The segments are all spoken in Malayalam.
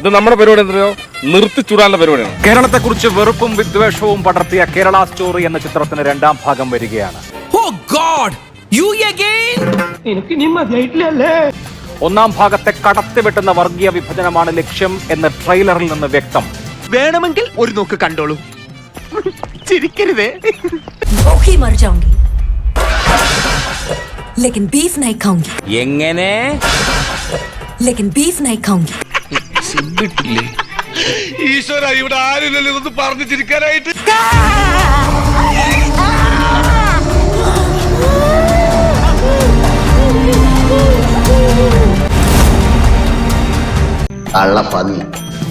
ഇത് നമ്മുടെ പരിപാടി എന്തോ നിർത്തിച്ചൂടാനുള്ള പരിപാടിയാണ്. കേരളത്തെക്കുറിച്ച് വെറുപ്പും വിദ്വേഷവും പടർത്തിയ കേരള സ്റ്റോറി എന്ന ചിത്രത്തിന് 2ാം ഭാഗം വരികയാണ്. ഒന്നാം ഭാഗത്തെ കടത്തിവെട്ടുന്ന വർഗീയ വിഭജനമാണ് ലക്ഷ്യം എന്ന് ട്രെയിലറിൽ നിന്ന് വ്യക്തം. വേണമെങ്കിൽ ഒരു നോക്ക് കണ്ടോളൂ, ചിരിക്കരുതേ. लेकिन बीफ नहीं खाऊंगी. എങ്ങനെ? लेकिन बीफ नहीं खाऊंगी. ഈശ്വര, ഇവിടെ ആരുമില്ലല്ലോ ഇതൊന്ന് പറഞ്ഞു ചിരിക്കാനായിട്ട്.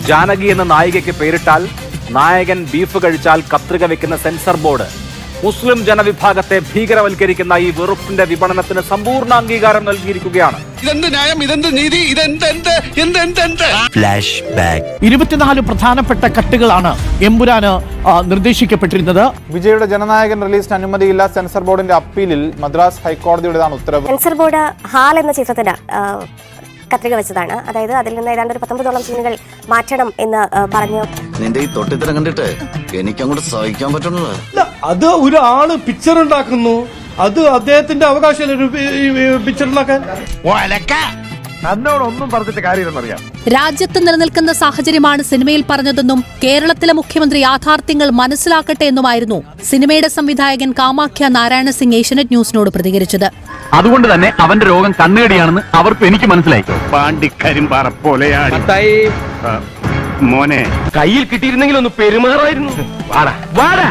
ജാനകി എന്ന നായികയ്ക്ക് പേരിട്ടാൽ നായകൻ ബീഫ് കഴിച്ചാൽ കത്രിക വെക്കുന്ന സെൻസർ ബോർഡ്. മുസ്ലിം ജനവിഭാഗത്തെ ഭീകരവൽക്കരിക്കുന്ന ഈ വെറുപ്പിന്റെ വിപണനത്തിന് സമ്പൂർണ്ണ അംഗീകാരം നൽകിയിരിക്കുകയാണ്. 24 പ്രധാനപ്പെട്ട കട്ടുകളാണ് എമ്പുരാന് നിർദ്ദേശിക്കപ്പെട്ടിരുന്നത്. വിജയുടെ ജനനായകൻ റീലീസിന് അനുമതിയില്ല. സെൻസർ ബോർഡിന്റെ അപ്പീലിൽ മദ്രാസ് ഹൈക്കോടതിയുടേതാണ് ഉത്തരവ്. സെൻസർ ബോർഡ് ഹാൽ എന്ന ചിത്രത്തിന് കത്രിക വെച്ചതാണ്. അതായത് അതിൽ നിന്ന് ഏതാണ്ട് 19ഓളം സീനുകൾ മാറ്റണം എന്ന് പറഞ്ഞു. നിന്റെ ഈ തൊട്ടിത്തരം കണ്ടിട്ട് എനിക്ക് അങ്ങോട്ട് സഹിക്കാൻ പറ്റുന്നില്ല. അത് ഒരാള് പിക്ചർ ഉണ്ടാക്കുന്നു, അത് അദ്ദേഹത്തിന്റെ അവകാശം പിക്ചർ ഉണ്ടാക്കാൻ. തന്നോടൊന്നും പറഞ്ഞിട്ട് കാര്യമെന്നറിയാം. രാജ്യത്ത് നിലനിൽക്കുന്ന സാഹചര്യമാണ് സിനിമയിൽ പറഞ്ഞതെന്നും കേരളത്തിലെ മുഖ്യമന്ത്രി യാഥാർത്ഥ്യങ്ങൾ മനസ്സിലാക്കട്ടെ എന്നുമായിരുന്നു സിനിമയുടെ സംവിധായകൻ കാമാഖ്യ നാരായണ സിംഗ് ഏഷ്യനെറ്റ് ന്യൂസിനോട് പ്രതികരിച്ചത്. അതുകൊണ്ട് തന്നെ അവന്റെ രോഗം കണ്ണുകടിയാണെന്ന് അവർക്ക് എനിക്ക് മനസ്സിലായി. പാണ്ടിക്കരിമ്പാറ പോലെയാണ് മോനെ, കയ്യിൽ കിട്ടിയിരുന്നെങ്കിൽ ഒന്ന് പെരുമാറായിരുന്നു. വാടാ വാടാ.